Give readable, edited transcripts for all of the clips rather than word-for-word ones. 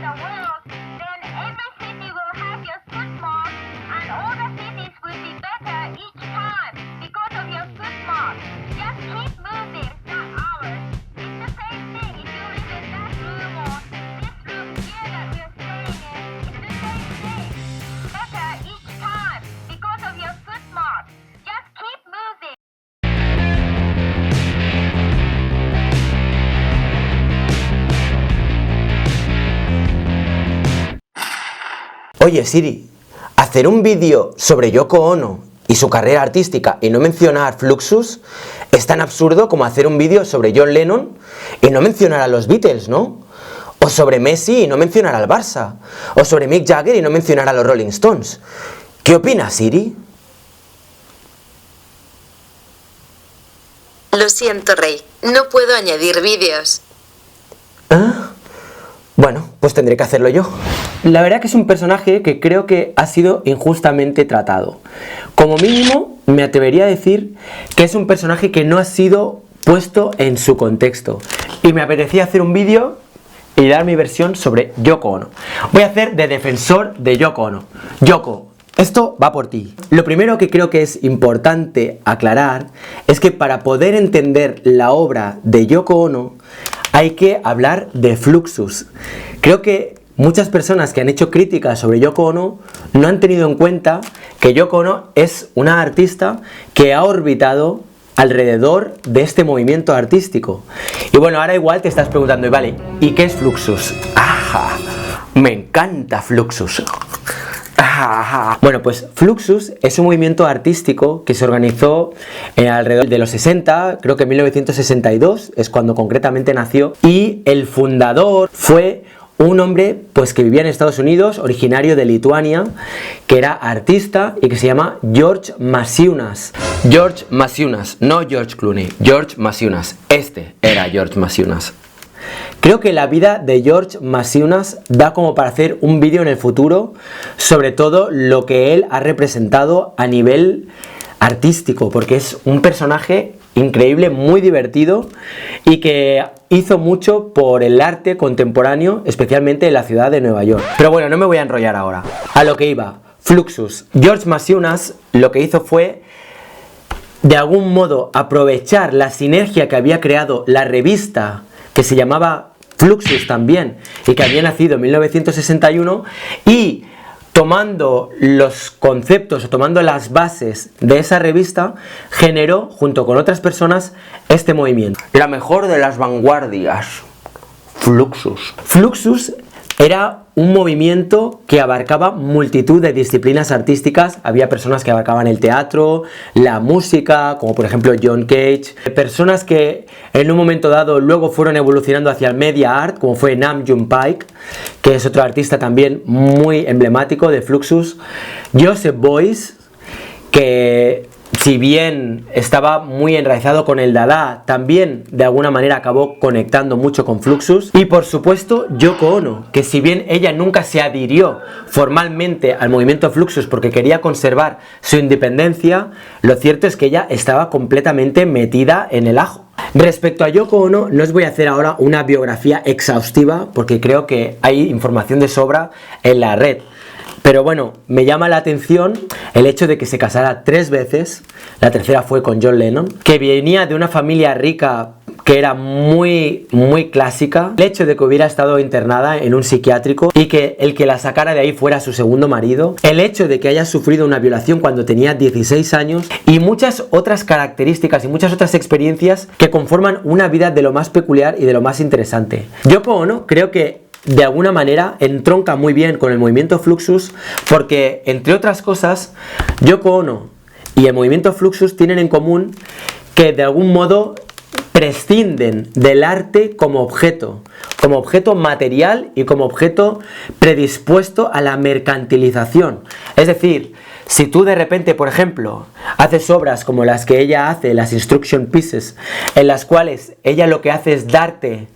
the world, then every city will have your foot mark, and all the cities will be better each time because of your foot mark. Just keep moving, not ours. It's the same thing if you live in that room or this room here that we're staying in. It's the same thing. Better each time because of your foot mark. Just keep moving. Oye Siri, hacer un vídeo sobre Yoko Ono y su carrera artística y no mencionar Fluxus es tan absurdo como hacer un vídeo sobre John Lennon y no mencionar a los Beatles, ¿no? O sobre Messi y no mencionar al Barça. O sobre Mick Jagger y no mencionar a los Rolling Stones. ¿Qué opinas, Siri? Lo siento, Rey. No puedo añadir vídeos. ¿Ah? Bueno, pues tendré que hacerlo yo. La verdad que es un personaje que creo que ha sido injustamente tratado. Como mínimo, me atrevería a decir que es un personaje que no ha sido puesto en su contexto. Y me apetecía hacer un vídeo y dar mi versión sobre Yoko Ono. Voy a hacer de defensor de Yoko Ono. Yoko, esto va por ti. Lo primero que creo que es importante aclarar es que para poder entender la obra de Yoko Ono hay que hablar de Fluxus. Creo que muchas personas que han hecho críticas sobre Yoko Ono no han tenido en cuenta que Yoko Ono es una artista que ha orbitado alrededor de este movimiento artístico. Y bueno, ahora igual te estás preguntando, y vale, ¿y qué es Fluxus? ¡Ajá! Me encanta Fluxus. Bueno, pues Fluxus es un movimiento artístico que se organizó alrededor de los 60, creo que en 1962 es cuando concretamente nació, y el fundador fue un hombre pues que vivía en Estados Unidos, originario de Lituania, que era artista y que se llama George Maciunas. George Maciunas, no George Clooney, George Maciunas. Este era George Maciunas. Creo que la vida de George Maciunas da como para hacer un vídeo en el futuro sobre todo lo que él ha representado a nivel artístico, porque es un personaje increíble, muy divertido y que hizo mucho por el arte contemporáneo, especialmente en la ciudad de Nueva York. Pero bueno, no me voy a enrollar ahora. A lo que iba, Fluxus. George Maciunas lo que hizo fue, de algún modo, aprovechar la sinergia que había creado la revista que se llamaba Fluxus también y que había nacido en 1961, y tomando los conceptos o tomando las bases de esa revista generó junto con otras personas este movimiento. La mejor de las vanguardias, Fluxus. Fluxus era un movimiento que abarcaba multitud de disciplinas artísticas. Había personas que abarcaban el teatro, la música, como por ejemplo John Cage, personas que en un momento dado luego fueron evolucionando hacia el media art, como fue Nam June Paik, que es otro artista también muy emblemático de Fluxus, Joseph Beuys, que si bien estaba muy enraizado con el Dada, también de alguna manera acabó conectando mucho con Fluxus. Y por supuesto Yoko Ono, que si bien ella nunca se adhirió formalmente al movimiento Fluxus porque quería conservar su independencia, lo cierto es que ella estaba completamente metida en el ajo. Respecto a Yoko Ono, no os voy a hacer ahora una biografía exhaustiva porque creo que hay información de sobra en la red. Pero bueno, me llama la atención el hecho de que se casara 3 veces, la tercera fue con John Lennon, que venía de una familia rica que era muy clásica, el hecho de que hubiera estado internada en un psiquiátrico y que el que la sacara de ahí fuera su segundo marido, el hecho de que haya sufrido una violación cuando tenía 16 años y muchas otras características y muchas otras experiencias que conforman una vida de lo más peculiar y de lo más interesante. Yoko Ono creo que de alguna manera entronca muy bien con el movimiento Fluxus porque, entre otras cosas, Yoko Ono y el movimiento Fluxus tienen en común que de algún modo prescinden del arte como objeto material y como objeto predispuesto a la mercantilización. Es decir, si tú de repente, por ejemplo, haces obras como las que ella hace, las instruction pieces, en las cuales ella lo que hace es darte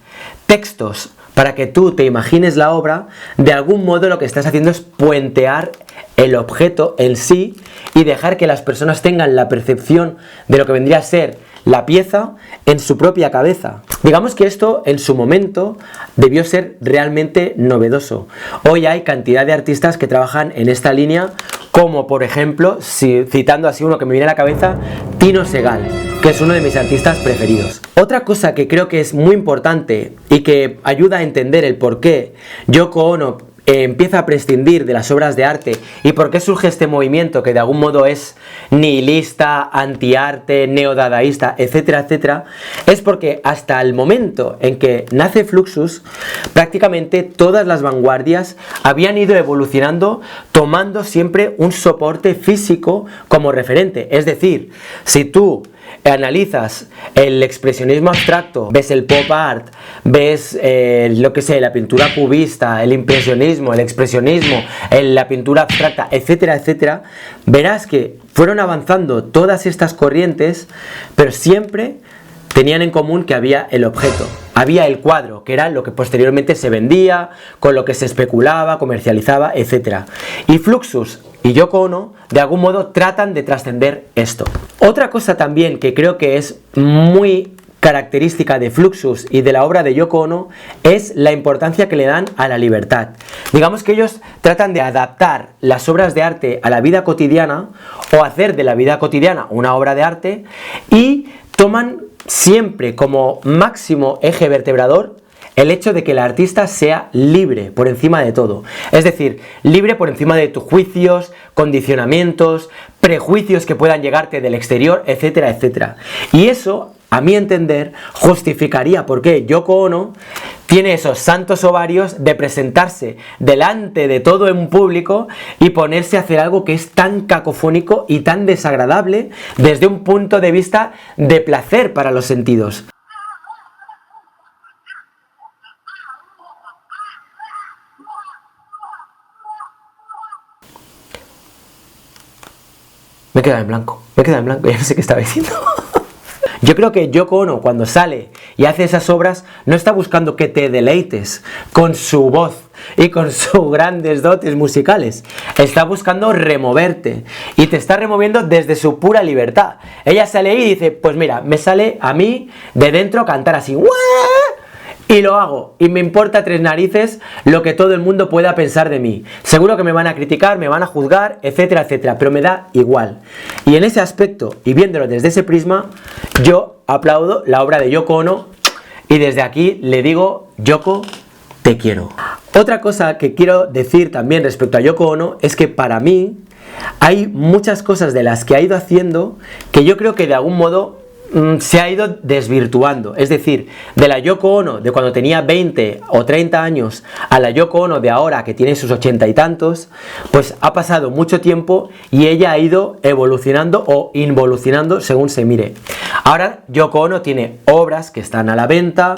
textos para que tú te imagines la obra, de algún modo lo que estás haciendo es puentear el objeto en sí y dejar que las personas tengan la percepción de lo que vendría a ser la pieza en su propia cabeza. Digamos que esto en su momento debió ser realmente novedoso. Hoy hay cantidad de artistas que trabajan en esta línea, como por ejemplo, citando así uno que me viene a la cabeza, Tino Segal, que es uno de mis artistas preferidos. Otra cosa que creo que es muy importante y que ayuda a entender el por qué Yoko Ono empieza a prescindir de las obras de arte y por qué surge este movimiento que de algún modo es nihilista, antiarte, neodadaísta, etcétera, etcétera, es porque hasta el momento en que nace Fluxus, prácticamente todas las vanguardias habían ido evolucionando tomando siempre un soporte físico como referente. Es decir, si tú analizas el expresionismo abstracto, ves el pop art, ves la pintura cubista, el impresionismo, el expresionismo, la pintura abstracta, etcétera, etcétera, verás que fueron avanzando todas estas corrientes, pero siempre tenían en común que había el objeto, había el cuadro, que era lo que posteriormente se vendía, con lo que se especulaba, comercializaba, etcétera. Y Fluxus y Yoko Ono, de algún modo, tratan de trascender esto. Otra cosa también que creo que es muy característica de Fluxus y de la obra de Yoko Ono es la importancia que le dan a la libertad. Digamos que ellos tratan de adaptar las obras de arte a la vida cotidiana o hacer de la vida cotidiana una obra de arte y toman siempre como máximo eje vertebrador el hecho de que el artista sea libre por encima de todo. Es decir, libre por encima de tus juicios, condicionamientos, prejuicios que puedan llegarte del exterior, etcétera, etcétera. Y eso, a mi entender, justificaría por qué Yoko Ono tiene esos santos ovarios de presentarse delante de todo en público y ponerse a hacer algo que es tan cacofónico y tan desagradable desde un punto de vista de placer para los sentidos. Me he quedado en blanco, ya no sé qué estaba diciendo. Yo creo que Yoko Ono, cuando sale y hace esas obras, no está buscando que te deleites con su voz y con sus grandes dotes musicales. Está buscando removerte y te está removiendo desde su pura libertad. Ella sale ahí y dice, pues mira, me sale a mí de dentro cantar así, ¡Uah! Y lo hago, y me importa tres narices lo que todo el mundo pueda pensar de mí. Seguro que me van a criticar, me van a juzgar, etcétera, etcétera, pero me da igual. Y en ese aspecto, y viéndolo desde ese prisma, yo aplaudo la obra de Yoko Ono, y desde aquí le digo, Yoko, te quiero. Otra cosa que quiero decir también respecto a Yoko Ono, es que para mí, hay muchas cosas de las que ha ido haciendo, que yo creo que de algún modo se ha ido desvirtuando. Es decir, de la Yoko Ono de cuando tenía 20 o 30 años a la Yoko Ono de ahora que tiene sus 80 y tantos, pues ha pasado mucho tiempo y ella ha ido evolucionando o involucionando según se mire. Ahora Yoko Ono tiene obras que están a la venta,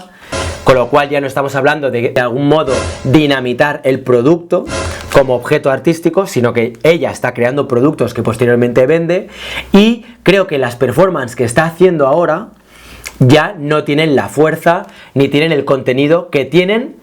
con lo cual ya no estamos hablando de algún modo dinamitar el producto como objeto artístico, sino que ella está creando productos que posteriormente vende, y creo que las performances que está haciendo ahora ya no tienen la fuerza ni tienen el contenido que tienen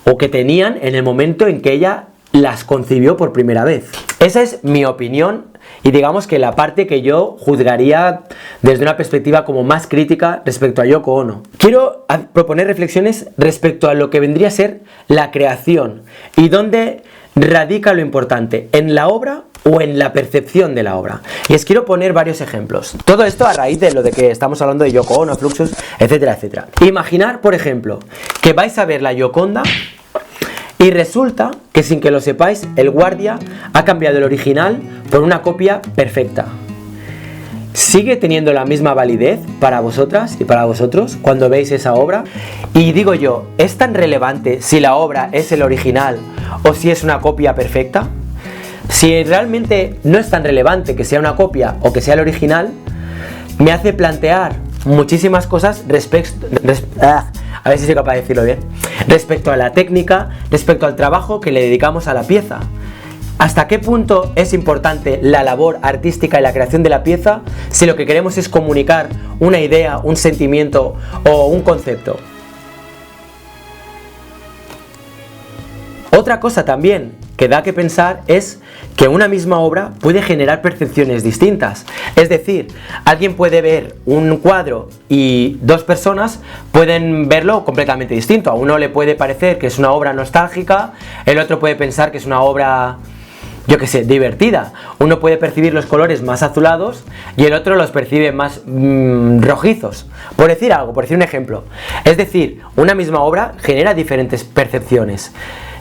o que tenían en el momento en que ella las concibió por primera vez. Esa es mi opinión y digamos que la parte que yo juzgaría desde una perspectiva como más crítica respecto a Yoko Ono. Quiero proponer reflexiones respecto a lo que vendría a ser la creación y dónde radica lo importante, en la obra o en la percepción de la obra. Y os quiero poner varios ejemplos. Todo esto a raíz de lo de que estamos hablando de Yoko Ono, Fluxus, etcétera, etcétera. Imaginar, por ejemplo, que vais a ver la Gioconda y resulta que sin que lo sepáis, el guardia ha cambiado el original por una copia perfecta. ¿Sigue teniendo la misma validez para vosotras y para vosotros cuando veis esa obra? Y digo yo, ¿es tan relevante si la obra es el original o si es una copia perfecta? Si realmente no es tan relevante que sea una copia o que sea el original, me hace plantear muchísimas cosas a ver si soy capaz de decirlo bien, respecto a la técnica, respecto al trabajo que le dedicamos a la pieza. ¿Hasta qué punto es importante la labor artística y la creación de la pieza si lo que queremos es comunicar una idea, un sentimiento o un concepto? Otra cosa también que da que pensar es que una misma obra puede generar percepciones distintas. Es decir, alguien puede ver un cuadro y dos personas pueden verlo completamente distinto. A uno le puede parecer que es una obra nostálgica, el otro puede pensar que es una obra, yo qué sé, divertida. Uno puede percibir los colores más azulados y el otro los percibe más rojizos. Por decir algo, por decir un ejemplo. Es decir, una misma obra genera diferentes percepciones.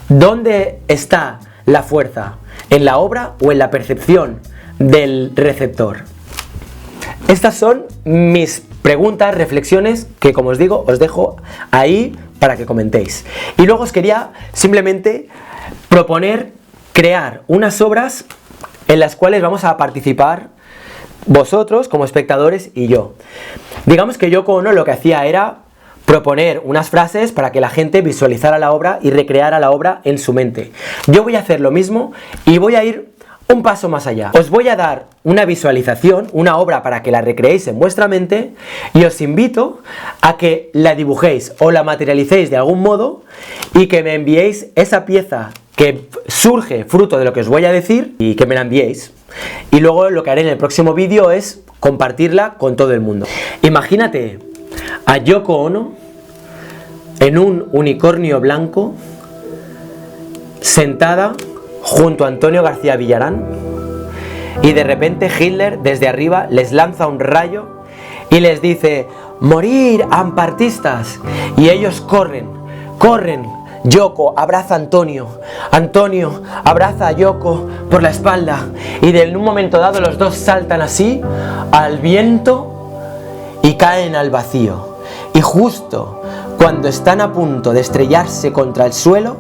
¿Dónde está la fuerza? ¿En la obra o en la percepción del receptor? Estas son mis preguntas, reflexiones que, como os digo, os dejo ahí para que comentéis. Y luego os quería simplemente proponer crear unas obras en las cuales vamos a participar vosotros como espectadores y yo. Digamos que Yoko Ono lo que hacía era proponer unas frases para que la gente visualizara la obra y recreara la obra en su mente. Yo voy a hacer lo mismo y voy a ir un paso más allá. Os voy a dar una visualización, una obra para que la recreéis en vuestra mente y os invito a que la dibujéis o la materialicéis de algún modo y que me enviéis esa pieza que surge fruto de lo que os voy a decir y que me la enviéis. Y luego lo que haré en el próximo vídeo es compartirla con todo el mundo. Imagínate a Yoko Ono en un unicornio blanco sentada junto a Antonio García Villarán y de repente Hitler desde arriba les lanza un rayo y les dice: ¡morir, ampartistas! Y ellos corren. Yoko abraza a Antonio, Antonio abraza a Yoko por la espalda y en un momento dado los dos saltan así al viento y caen al vacío. Y justo cuando están a punto de estrellarse contra el suelo,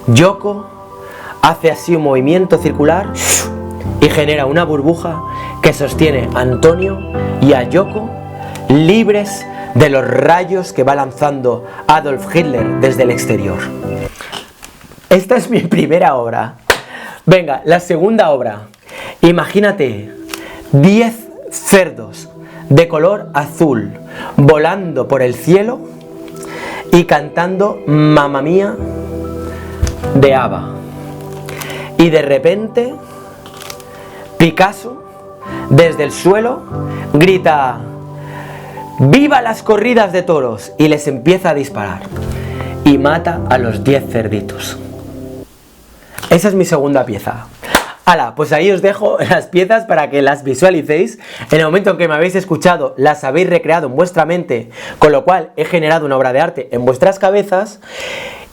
Yoko hace así un movimiento circular y genera una burbuja que sostiene a Antonio y a Yoko libres de los rayos que va lanzando Adolf Hitler desde el exterior. Esta es mi primera obra. Venga, la segunda obra. Imagínate 10 cerdos de color azul volando por el cielo y cantando Mamma Mía de ABBA. Y de repente Picasso desde el suelo grita: ¡viva las corridas de toros! Y les empieza a disparar y mata a los 10 cerditos. Esa es mi segunda pieza. ¡Hala! Pues ahí os dejo las piezas para que las visualicéis. En el momento en que me habéis escuchado, las habéis recreado en vuestra mente, con lo cual he generado una obra de arte en vuestras cabezas.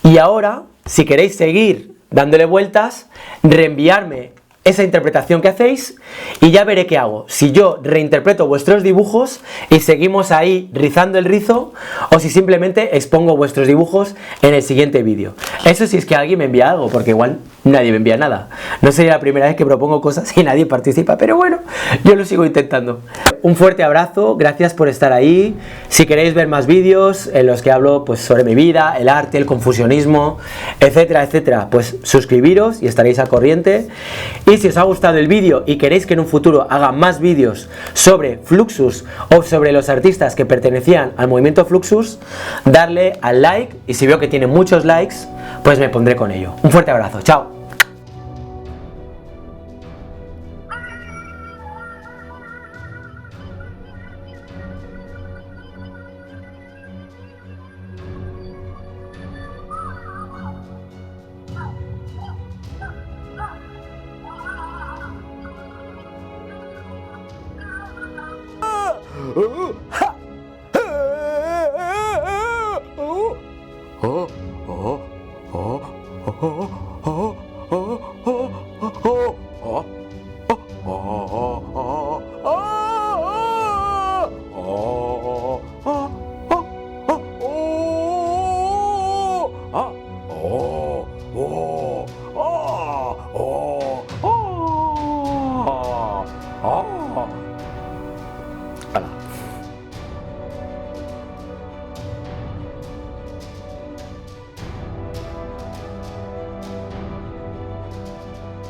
Y ahora, si queréis seguir dándole vueltas, reenviarme esa interpretación que hacéis y ya veré qué hago. Si yo reinterpreto vuestros dibujos y seguimos ahí rizando el rizo, o si simplemente expongo vuestros dibujos en el siguiente vídeo. Eso si es que alguien me envía algo, porque igual nadie me envía nada. No sería la primera vez que propongo cosas y nadie participa, pero bueno, yo lo sigo intentando. Un fuerte abrazo, gracias por estar ahí. Si queréis ver más vídeos en los que hablo pues sobre mi vida, el arte, el confusionismo, etcétera, etcétera, pues suscribiros y estaréis al corriente. Y si os ha gustado el vídeo y queréis que en un futuro haga más vídeos sobre Fluxus o sobre los artistas que pertenecían al movimiento Fluxus, darle al like y si veo que tiene muchos likes, pues me pondré con ello. Un fuerte abrazo, chao. Oh, oh, oh, oh, oh, oh.